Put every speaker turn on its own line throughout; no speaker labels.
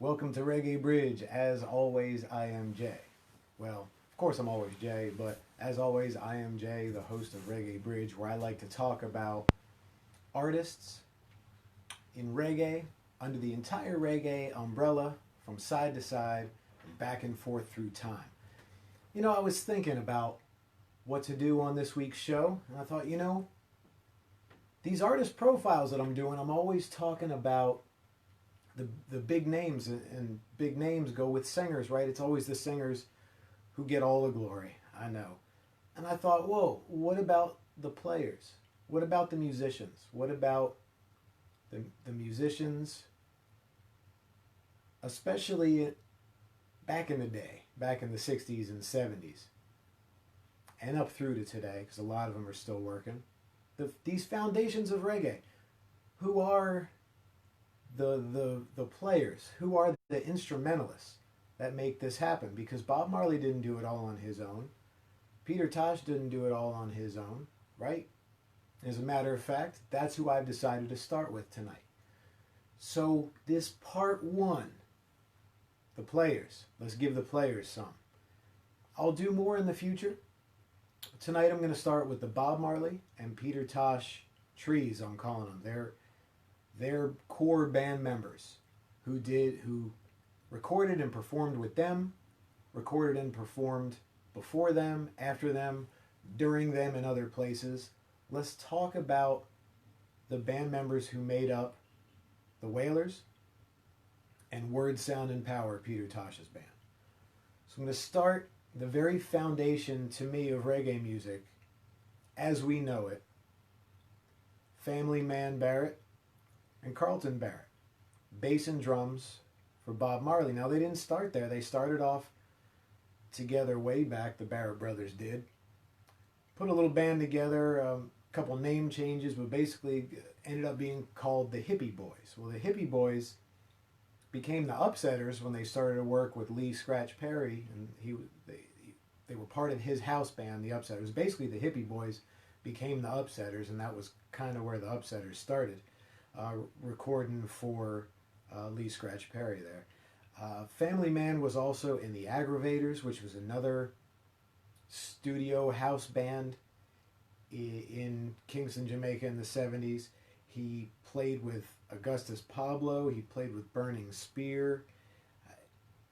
Welcome to Reggae Bridge. As always, I am Jay. Well, of course, I'm always Jay, but as always, I am Jay, the host of Reggae Bridge, where I like to talk about artists in reggae under the entire reggae umbrella, from side to side, and back and forth through time. I was thinking about what to do on this week's show, and I thought, these artist profiles that I'm doing, I'm always talking about the big names, and big names go with singers, right? It's always the singers who get all the glory, I know. And I thought, whoa, what about the players? What about the musicians? What about the musicians, especially back in the day, back in the 60s and 70s, and up through to today, because a lot of them are still working. These foundations of reggae, who are the players, who are the instrumentalists that make this happen? Because Bob Marley didn't do it all on his own. Peter Tosh didn't do it all on his own, right? As a matter of fact, that's who I've decided to start with tonight. So this part one, the players. Let's give the players some. I'll do more in the future. Tonight I'm going to start with the Bob Marley and Peter Tosh trees, I'm calling them. They're core band members who recorded and performed with them, recorded and performed before them, after them, during them, and other places. Let's talk about the band members who made up the Wailers and Word, Sound, and Power, Peter Tosh's band. So I'm going to start the very foundation, to me, of reggae music as we know it. Family Man Barrett and Carlton Barrett. Bass and drums for Bob Marley. Now, they didn't start there. They started off together way back, the Barrett brothers did. Put a little band together, a couple name changes, but basically ended up being called the Hippie Boys. Well, the Hippie Boys became the Upsetters when they started to work with Lee Scratch Perry, and they were part of his house band, the Upsetters. Basically, the Hippie Boys became the Upsetters, and that was kind of where the Upsetters started, recording for Lee Scratch Perry there. Family Man was also in the Aggravators, which was another studio house band in Kingston, Jamaica in the 70s. He played with Augustus Pablo. He played with Burning Spear.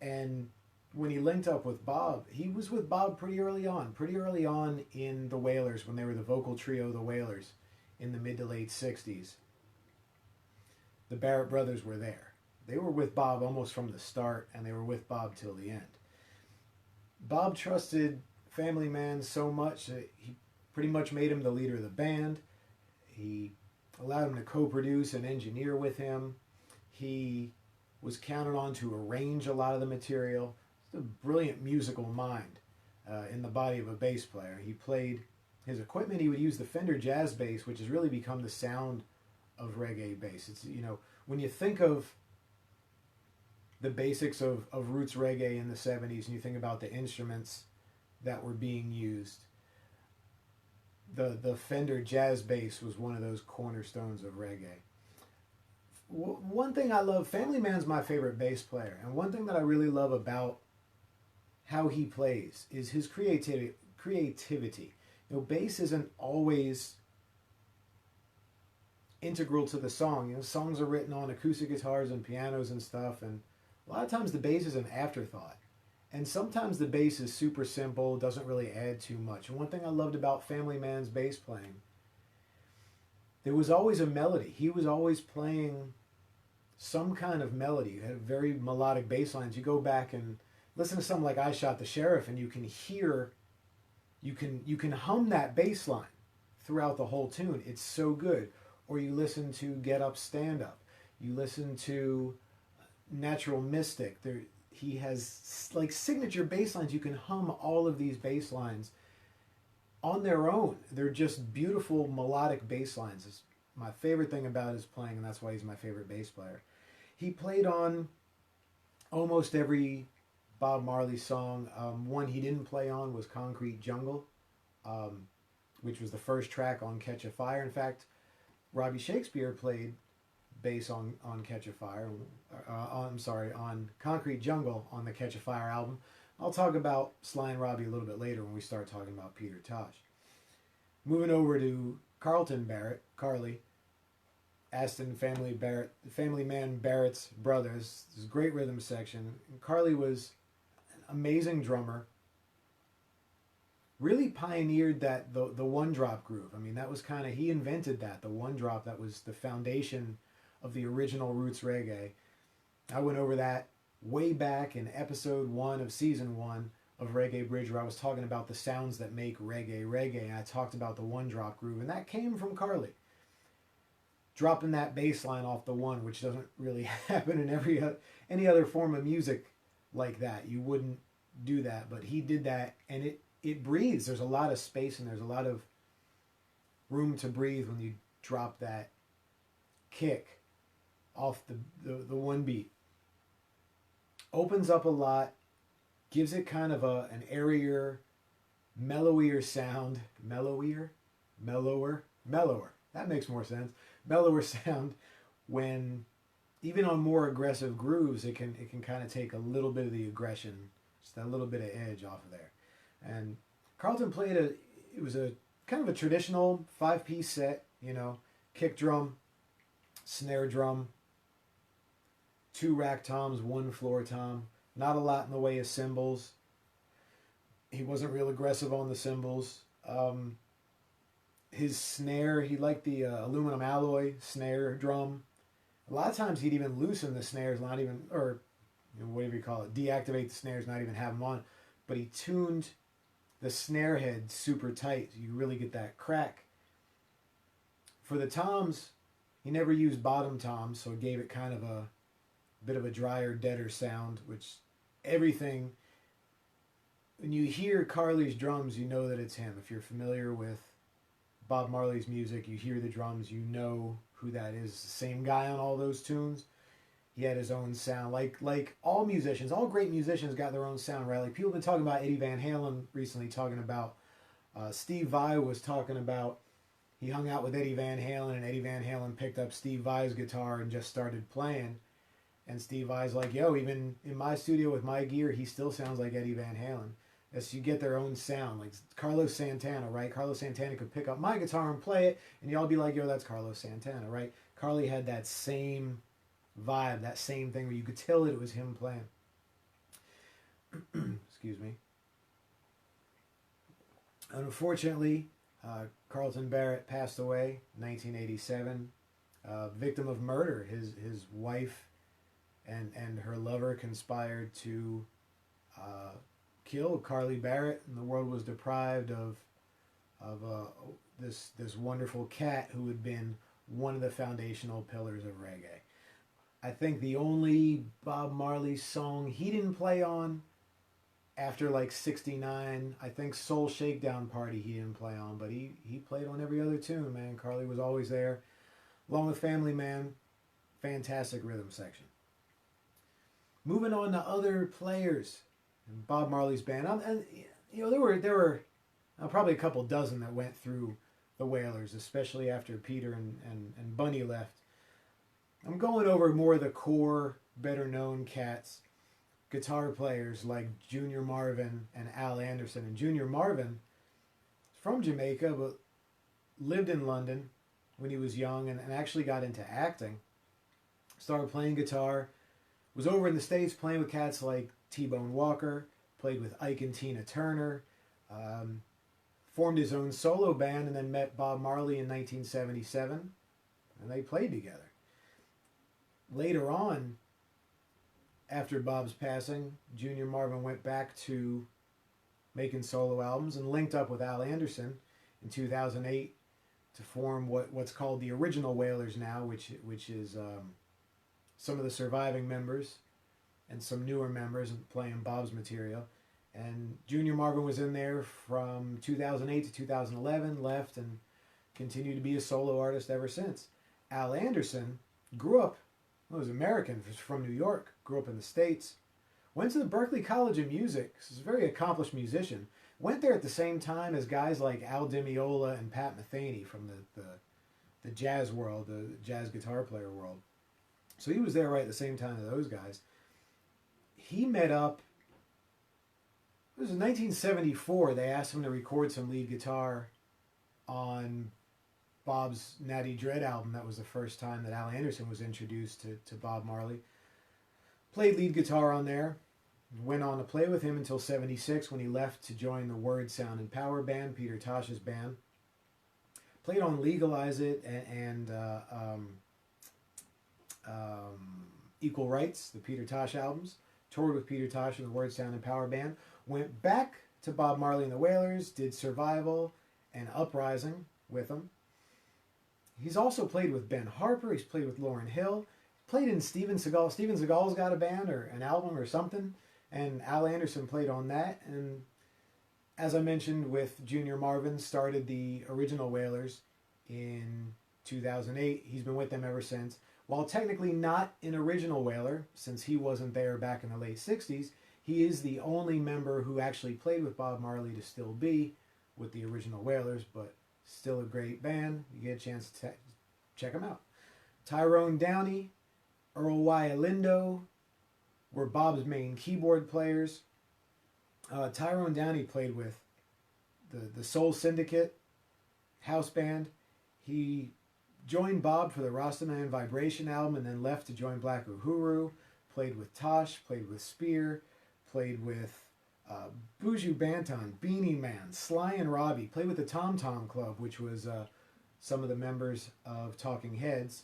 And when he linked up with Bob, he was with Bob pretty early on in the Wailers, when they were the vocal trio, the Wailers, in the mid to late 60s. The Barrett brothers were there. They were with Bob almost from the start, and they were with Bob till the end. Bob trusted Family Man so much that he pretty much made him the leader of the band. He allowed him to co-produce and engineer with him. He was counted on to arrange a lot of the material. He's a brilliant musical mind in the body of a bass player. He played his equipment. He would use the Fender Jazz bass, which has really become the sound of reggae bass. It's, when you think of the basics of roots reggae in the 70s, and you think about the instruments that were being used, the Fender Jazz bass was one of those cornerstones of reggae. One thing I love, Family Man's my favorite bass player, and one thing that I really love about how he plays is his creativity. Bass isn't always integral to the song. Songs are written on acoustic guitars and pianos and stuff, and a lot of times the bass is an afterthought. And sometimes the bass is super simple, doesn't really add too much. And one thing I loved about Family Man's bass playing, there was always a melody. He was always playing some kind of melody. He had very melodic bass lines. You go back and listen to something like I Shot the Sheriff, and you can hear, you can hum that bass line throughout the whole tune. It's so good. Or you listen to Get Up, Stand Up. You listen to Natural Mystic. He has like signature bass lines. You can hum all of these bass lines on their own. They're just beautiful melodic bass lines. It's my favorite thing about his playing, and that's why he's my favorite bass player. He played on almost every Bob Marley song. One he didn't play on was Concrete Jungle, which was the first track on Catch a Fire. In fact, Robbie Shakespeare played bass on Catch a Fire, on Concrete Jungle on the Catch a Fire album. I'll talk about Sly and Robbie a little bit later when we start talking about Peter Tosh. Moving over to Carlton Barrett, Carly, Aston family Barrett, the family man Barrett's brothers. This great rhythm section. And Carly was an amazing drummer. Really pioneered that the one drop groove. I mean, that was kind of, he invented that, the one drop. That was the foundation of the original roots reggae. I went over that way back in episode 1 of season 1 of Reggae Bridge, where I was talking about the sounds that make reggae reggae, and I talked about the one drop groove, and that came from Carly. Dropping that bass line off the one, which doesn't really happen in any other form of music like that. You wouldn't do that, but he did that, and it breathes. There's a lot of space and there's a lot of room to breathe when you drop that kick off the one beat. Opens up a lot, gives it kind of an airier, mellower sound. Mellower. That makes more sense. Mellower sound when, even on more aggressive grooves, it can kind of take a little bit of the aggression, just that little bit of edge off of there. And Carlton played it was a kind of a traditional 5-piece set, kick drum, snare drum, 2 rack toms, 1 floor tom, not a lot in the way of cymbals. He wasn't real aggressive on the cymbals. His snare, he liked the aluminum alloy snare drum. A lot of times he'd even loosen the snares, not even, or whatever you call it, deactivate the snares, not even have them on. But he tuned the snare head super tight, so you really get that crack. For the toms, he never used bottom toms, so it gave it kind of a bit of a drier, deader sound, which everything, when you hear Carly's drums, you know that it's him. If you're familiar with Bob Marley's music, you hear the drums, you know who that is. The same guy on all those tunes. He had his own sound. Like all musicians, all great musicians got their own sound, right? Like people have been talking about Eddie Van Halen recently, talking about Steve Vai was talking about, he hung out with Eddie Van Halen, and Eddie Van Halen picked up Steve Vai's guitar and just started playing. And Steve Vai's like, yo, even in my studio with my gear, he still sounds like Eddie Van Halen. As you get their own sound, like Carlos Santana, right? Carlos Santana could pick up my guitar and play it, and y'all be like, yo, that's Carlos Santana, right? Carly had that same vibe, that same thing where you could tell that it was him playing. Excuse me. Unfortunately, Carlton Barrett passed away in 1987, victim of murder. His wife and her lover conspired to kill Carly Barrett, and the world was deprived of this wonderful cat who had been one of the foundational pillars of reggae. I think the only Bob Marley song he didn't play on after like 69, I think Soul Shakedown Party he didn't play on, but he played on every other tune, man. Carly was always there, along with Family Man. Fantastic rhythm section. Moving on to other players in Bob Marley's band, and there were probably a couple dozen that went through the Wailers, especially after Peter and Bunny left. I'm going over more of the core, better known cats, guitar players like Junior Marvin and Al Anderson. And Junior Marvin is from Jamaica, but lived in London when he was young and actually got into acting. Started playing guitar, was over in the States playing with cats like T-Bone Walker, played with Ike and Tina Turner, formed his own solo band, and then met Bob Marley in 1977, and they played together. Later on, after Bob's passing, Junior Marvin went back to making solo albums and linked up with Al Anderson in 2008 to form what's called the original Wailers now, which is some of the surviving members and some newer members playing Bob's material. And Junior Marvin was in there from 2008 to 2011, left, and continued to be a solo artist ever since. Al Anderson grew up, was American, was from New York, grew up in the States, went to the Berklee College of Music, he's a very accomplished musician, went there at the same time as guys like Al Di Meola and Pat Metheny from the jazz world, the jazz guitar player world. So he was there right at the same time as those guys. He met up, it was in 1974, they asked him to record some lead guitar on Bob's Natty Dread album. That was the first time that Al Anderson was introduced to Bob Marley. Played lead guitar on there. Went on to play with him until 76 when he left to join the Word, Sound and Power band, Peter Tosh's band. Played on Legalize It and Equal Rights, the Peter Tosh albums. Toured with Peter Tosh and the Word, Sound and Power band. Went back to Bob Marley and the Wailers, did Survival and Uprising with them. He's also played with Ben Harper. He's played with Lauryn Hill. Played in Steven Seagal. Steven Seagal's got a band or an album or something. And Al Anderson played on that. And as I mentioned with Junior Marvin, started the original Wailers in 2008. He's been with them ever since. While technically not an original Wailer, since he wasn't there back in the late 60s, he is the only member who actually played with Bob Marley to still be with the original Wailers, but still a great band. You get a chance to check them out. Tyrone Downey, Earl Wyalindo were Bob's main keyboard players. Tyrone Downey played with the Soul Syndicate house band. He joined Bob for the Rastaman Vibration album and then left to join Black Uhuru. Played with Tosh, played with Spear, played with Buju Banton, Beanie Man, Sly and Robbie. Played with the Tom Tom Club, which was some of the members of Talking Heads,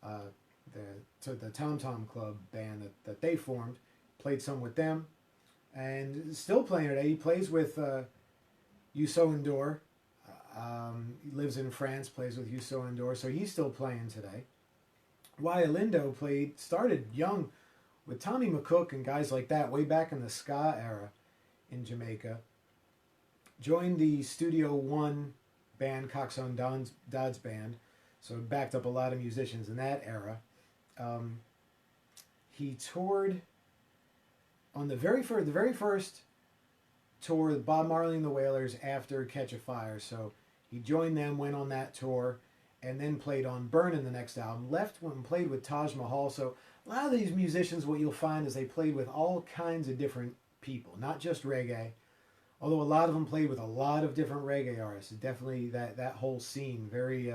the Tom Tom Club band that they formed. Played some with them, and still playing today. He plays with Youssou N'Dour. He lives in France, plays with Youssou N'Dour, so he's still playing today. Wyalindo started young with Tommy McCook and guys like that way back in the ska era in Jamaica. Joined the Studio One band, Coxsone Dodd's band, so backed up a lot of musicians in that era. He toured on the very first tour with Bob Marley and the Wailers after Catch a Fire. So he joined them, went on that tour, and then played on Burnin' the next album. Left and played with Taj Mahal. So a lot of these musicians, what you'll find is they played with all kinds of different people, not just reggae. Although a lot of them played with a lot of different reggae artists. Definitely that whole scene, very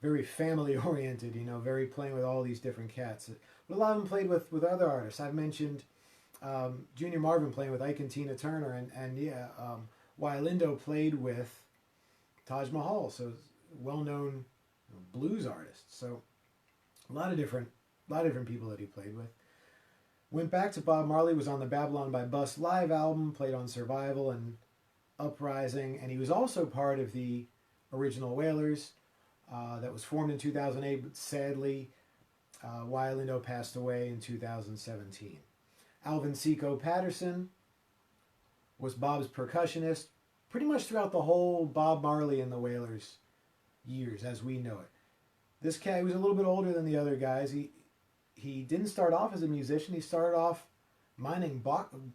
very family oriented, very playing with all these different cats. But a lot of them played with other artists. I've mentioned Junior Marvin playing with Ike and Tina Turner, and Wyalindo played with Taj Mahal, so well-known blues artist. So a lot of different people that he played with. Went back to Bob Marley, was on the Babylon by Bus live album, played on Survival and Uprising, and he was also part of the original Wailers that was formed in 2008, but sadly Wyalindo passed away in 2017. Alvin Seco Patterson was Bob's percussionist pretty much throughout the whole Bob Marley and the Wailers years as we know it. This cat was a little bit older than the other guys. He didn't start off as a musician. He started off mining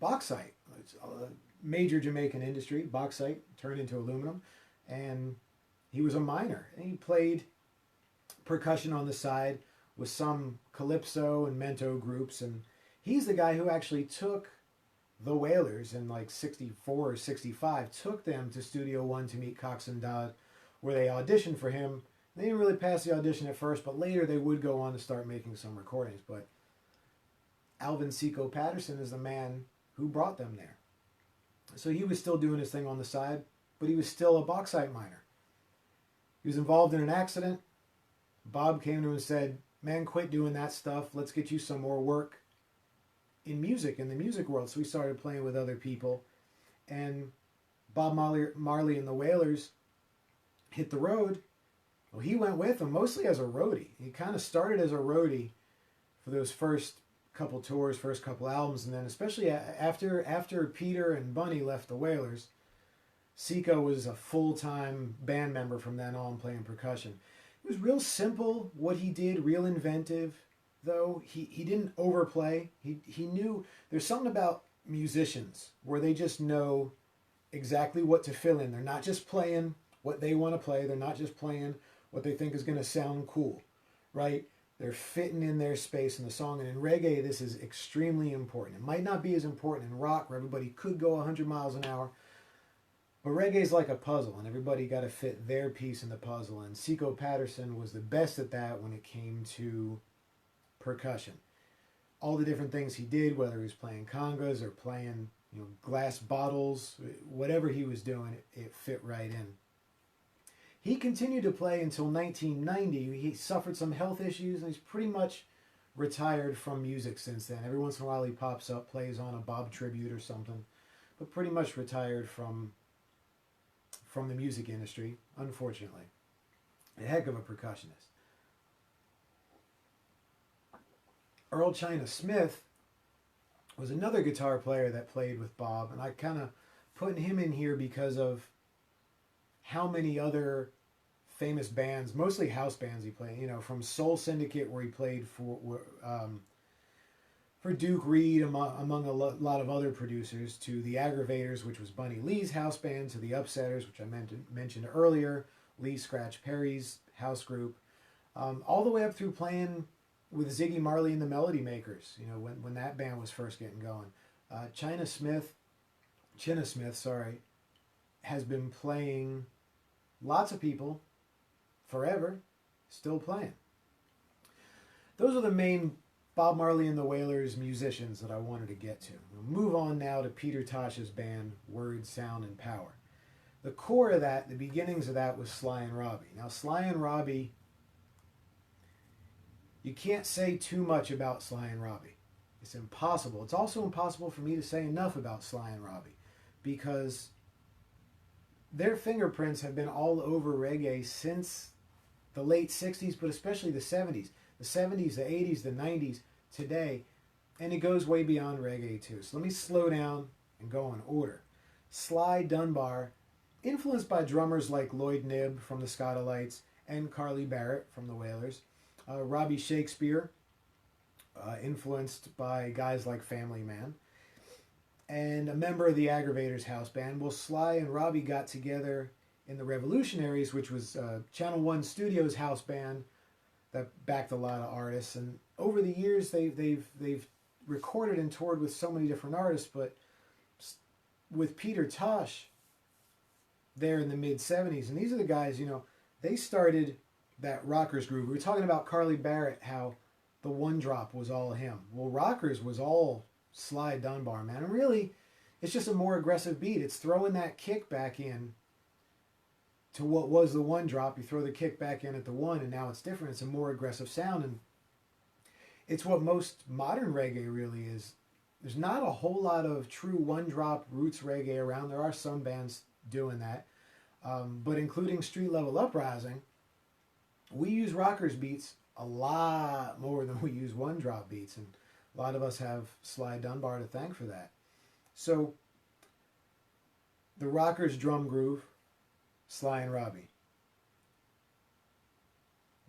bauxite. It's a major Jamaican industry. Bauxite turned into aluminum. And he was a miner. And he played percussion on the side with some calypso and mento groups. And he's the guy who actually took the Wailers in like 64 or 65, took them to Studio One to meet Cox and Dodd, where they auditioned for him. They didn't really pass the audition at first, but later they would go on to start making some recordings. But Alvin Seco Patterson is the man who brought them there. So he was still doing his thing on the side, but he was still a bauxite miner. He was involved in an accident. Bob came to him and said, "Man, quit doing that stuff. Let's get you some more work in music, in the music world." So he started playing with other people. And Bob Marley and the Wailers hit the road. Well, he went with them mostly as a roadie. He kind of started as a roadie for those first couple tours, first couple albums, and then especially after Peter and Bunny left the Wailers, Seco was a full-time band member from then on, playing percussion. It was real simple what he did, real inventive, though. He didn't overplay. He knew there's something about musicians where they just know exactly what to fill in. They're not just playing what they want to play. They're not just playing what they think is going to sound cool, right? They're fitting in their space in the song. And in reggae, this is extremely important. It might not be as important in rock, where everybody could go 100 miles an hour. But reggae is like a puzzle, and everybody got to fit their piece in the puzzle. And Seco Patterson was the best at that when it came to percussion. All the different things he did, whether he was playing congas or playing, glass bottles, whatever he was doing, it fit right in. He continued to play until 1990. He suffered some health issues, and he's pretty much retired from music since then. Every once in a while he pops up, plays on a Bob tribute or something, but pretty much retired from the music industry, unfortunately. A heck of a percussionist. Earl China Smith was another guitar player that played with Bob, and I kind of put him in here because of how many other famous bands, mostly house bands he played, from Soul Syndicate, where he played for Duke Reed, among a lot of other producers, to the Aggravators, which was Bunny Lee's house band, to the Upsetters, which I mentioned earlier, Lee Scratch Perry's house group, all the way up through playing with Ziggy Marley and the Melody Makers, when that band was first getting going. China Smith, has been playing lots of people forever, still playing. Those are the main Bob Marley and the Wailers musicians that I wanted to get to. We'll move on now to Peter Tosh's band, Word, Sound, and Power. The core of that, the beginnings of that, was Sly and Robbie. Now, Sly and Robbie, you can't say too much about Sly and Robbie. It's impossible. It's also impossible for me to say enough about Sly and Robbie, because their fingerprints have been all over reggae since the late 60s, but especially the 70s. The 70s, the 80s, the 90s, today, and it goes way beyond reggae too. So let me slow down and go in order. Sly Dunbar, influenced by drummers like Lloyd Knibb from the Scottalites and Carly Barrett from the Wailers. Robbie Shakespeare, influenced by guys like Family Man, and a member of the Aggravators house band. Well, Sly and Robbie got together in the Revolutionaries, which was Channel 1 Studios house band that backed a lot of artists. And over the years, they've recorded and toured with so many different artists, but with Peter Tosh there in the mid-70s, and these are the guys, they started that Rockers groove. We were talking about Carly Barrett, how the one drop was all him. Well, Rockers was all Sly Dunbar, man. And really, it's just a more aggressive beat. It's throwing that kick back in to what was the one drop. You throw the kick back in at the one, and now it's different. It's a more aggressive sound, and it's what most modern reggae really is. There's not a whole lot of true one drop roots reggae around. There are some bands doing that, but including Street Level Uprising, we use Rockers beats a lot more than we use one drop beats, and a lot of us have Sly Dunbar to thank for that. So the Rockers drum groove, Sly and Robbie.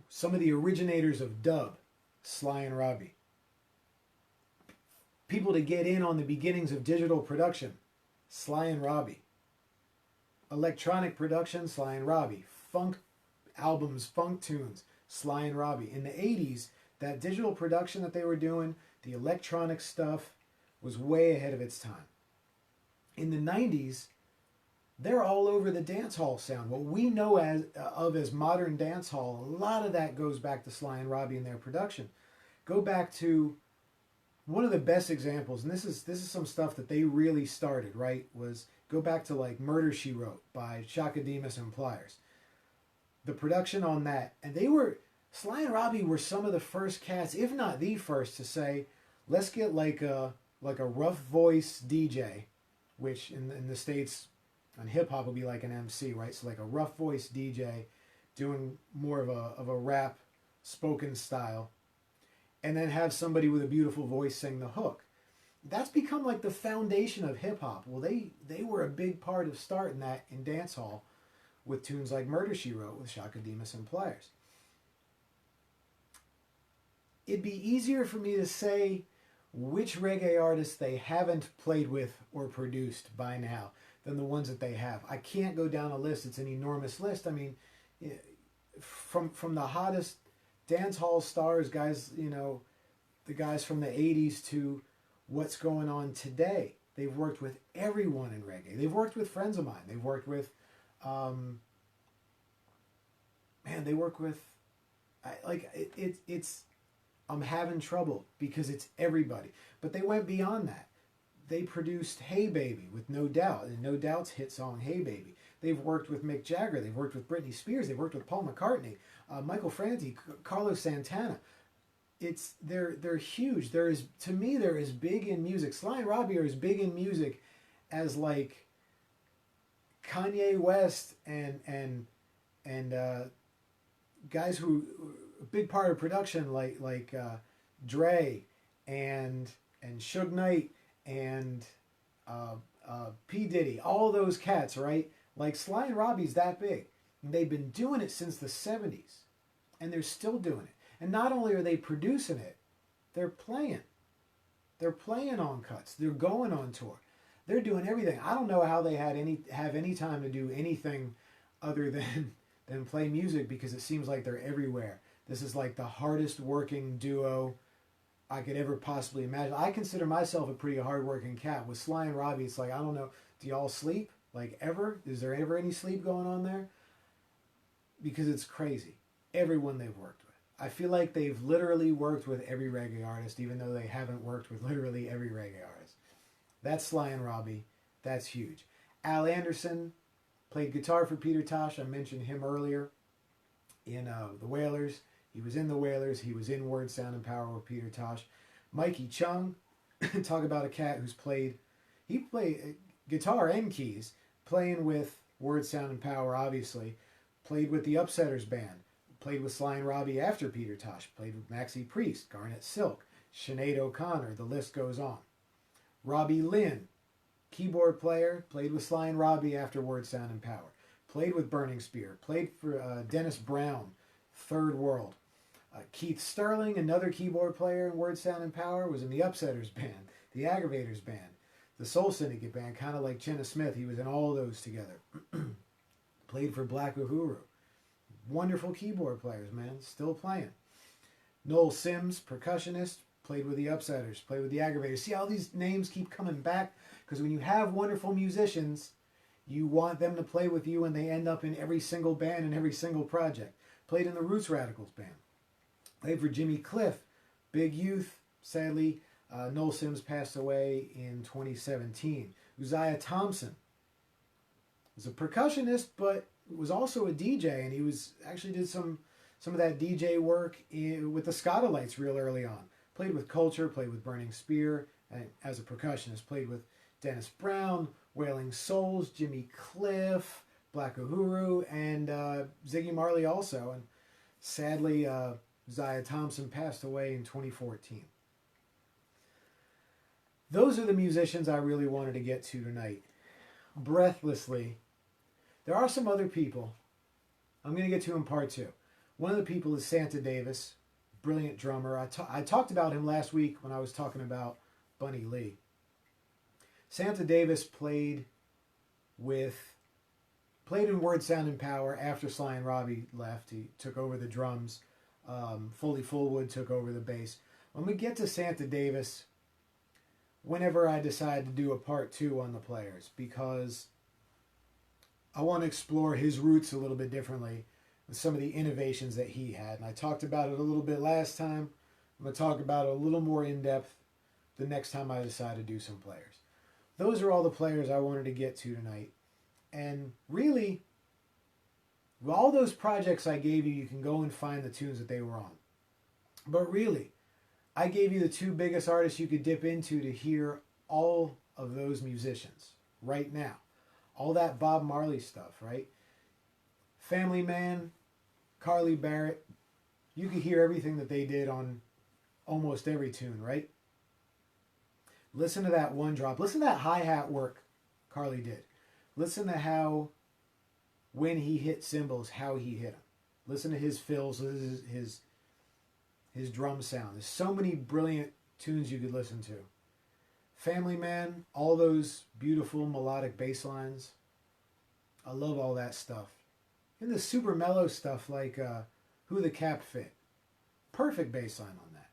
Some of the originators of dub, Sly and Robbie. People to get in on the beginnings of digital production, Sly and Robbie. Electronic production, Sly and Robbie. Funk albums, funk tunes, Sly and Robbie. In the 80s, that digital production that they were doing, the electronic stuff, was way ahead of its time. In the 90s, they're all over the dance hall sound. What we know as modern dance hall, a lot of that goes back to Sly and Robbie and their production. Go back to one of the best examples, and this is some stuff that they really started, right? Was go back to like Murder, She Wrote by Shaka Demus and Pliers. The production on that, and Sly and Robbie were some of the first cats, if not the first, to say, let's get like a rough voice DJ, which in the States on hip hop would be like an MC, right? So like a rough voice DJ doing more of a rap spoken style, and then have somebody with a beautiful voice sing the hook. That's become like the foundation of hip hop. Well, they were a big part of starting that in dancehall with tunes like Murder, She Wrote with Shaka Demus and Pliers. It'd be easier for me to say which reggae artists they haven't played with or produced by now than the ones that they have. I can't go down a list. It's an enormous list. I mean, from the hottest dance hall stars, guys, the guys from the 80s to what's going on today. They've worked with everyone in reggae. They've worked with friends of mine. They've worked with, they work with, it's, I'm having trouble because it's everybody. But they went beyond that. They produced Hey Baby with No Doubt, and No Doubt's hit song Hey Baby. They've worked with Mick Jagger. They've worked with Britney Spears. They've worked with Paul McCartney, Michael Franti, Carlos Santana. They're huge. To me, they're as big in music. Sly and Robbie are as big in music as like Kanye West and guys who a big part of production like Dre and Suge Knight and P Diddy, all those cats, right? Like Sly and Robbie's that big. And they've been doing it since the 70s, and they're still doing it. And not only are they producing it, they're playing. They're playing on cuts. They're going on tour. They're doing everything. I don't know how they have any time to do anything other than play music, because it seems like they're everywhere. This is like the hardest working duo I could ever possibly imagine. I consider myself a pretty hard-working cat. With Sly and Robbie, it's like, I don't know, do y'all sleep? Like, ever? Is there ever any sleep going on there? Because it's crazy. Everyone they've worked with. I feel like they've literally worked with every reggae artist, even though they haven't worked with literally every reggae artist. That's Sly and Robbie. That's huge. Al Anderson played guitar for Peter Tosh. I mentioned him earlier in the Wailers. He was in the Wailers. He was in Word, Sound, and Power with Peter Tosh. Mikey Chung, talk about a cat who's played guitar and keys, playing with Word, Sound, and Power, obviously. Played with the Upsetters Band. Played with Sly and Robbie after Peter Tosh. Played with Maxie Priest, Garnet Silk, Sinead O'Connor. The list goes on. Robbie Lynn, keyboard player, played with Sly and Robbie after Word, Sound, and Power. Played with Burning Spear. Played for Dennis Brown, Third World. Keith Sterling, another keyboard player in Word, Sound, and Power, was in the Upsetters Band, the Aggravators Band, the Soul Syndicate Band, kind of like Jenna Smith. He was in all those together. Played for Black Uhuru. Wonderful keyboard players, man. Still playing. Noel Sims, percussionist, played with the Upsetters, played with the Aggravators. See how these names keep coming back? Because when you have wonderful musicians, you want them to play with you, and they end up in every single band and every single project. Played in the Roots Radicals Band. Played for Jimmy Cliff, Big Youth. Sadly, Noel Sims passed away in 2017. Uzziah Thompson was a percussionist, but was also a DJ, and he actually did some of that DJ work with the Scotalites real early on. Played with Culture, played with Burning Spear, and as a percussionist, played with Dennis Brown, Wailing Souls, Jimmy Cliff, Black Uhuru, and Ziggy Marley also. And sadly, Uzziah Thompson passed away in 2014. Those are the musicians I really wanted to get to tonight. Breathlessly. There are some other people I'm going to get to in part two. One of the people is Santa Davis, brilliant drummer. I talked about him last week when I was talking about Bunny Lee. Santa Davis played in Word, Sound, and Power after Sly and Robbie left. He took over the drums. Foley Fullwood took over the bass. When we get to Santa Davis, whenever I decide to do a part two on the players, because I want to explore his roots a little bit differently with some of the innovations that he had. And I talked about it a little bit last time. I'm going to talk about it a little more in depth the next time I decide to do some players. Those are all the players I wanted to get to tonight. And really, with all those projects I gave you, you can go and find the tunes that they were on. But really, I gave you the two biggest artists you could dip into to hear all of those musicians right now. All that Bob Marley stuff, right? Family Man, Carly Barrett. You could hear everything that they did on almost every tune, right? Listen to that one drop. Listen to that hi-hat work Carly did. Listen to how, when he hit cymbals, how he hit them. Listen to his fills, his drum sound. There's so many brilliant tunes you could listen to. Family Man, all those beautiful melodic bass lines. I love all that stuff. And the super mellow stuff like Who the Cap Fit. Perfect bass line on that.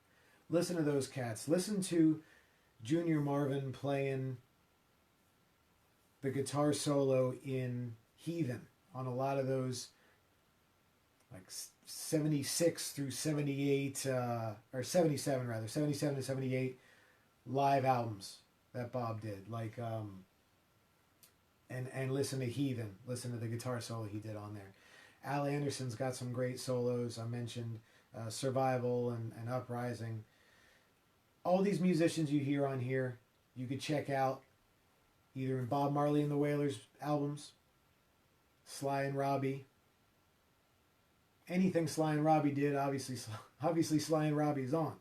Listen to those cats. Listen to Junior Marvin playing the guitar solo in Heathen on a lot of those, like 76 through 78, or 77 rather, 77 to 78 live albums that Bob did. Like, and listen to Heathen. Listen to the guitar solo he did on there. Al Anderson's got some great solos. I mentioned Survival and Uprising. All these musicians you hear on here, you could check out either in Bob Marley and the Wailers albums, Sly and Robbie. Anything Sly and Robbie did, obviously Sly and Robbie's on.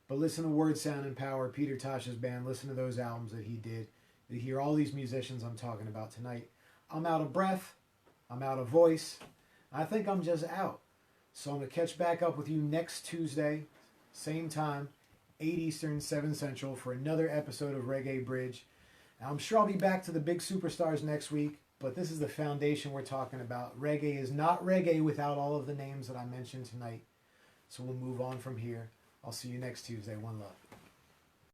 But listen to Word, Sound, and Power, Peter Tosh's band. Listen to those albums that he did. You hear all these musicians I'm talking about tonight. I'm out of breath. I'm out of voice. I think I'm just out. So I'm going to catch back up with you next Tuesday, same time, 8 Eastern, 7 Central, for another episode of Reggae Bridge. Now, I'm sure I'll be back to the big superstars next week, but this is the foundation we're talking about. Reggae is not reggae without all of the names that I mentioned tonight. So we'll move on from here. I'll see you next Tuesday. One love.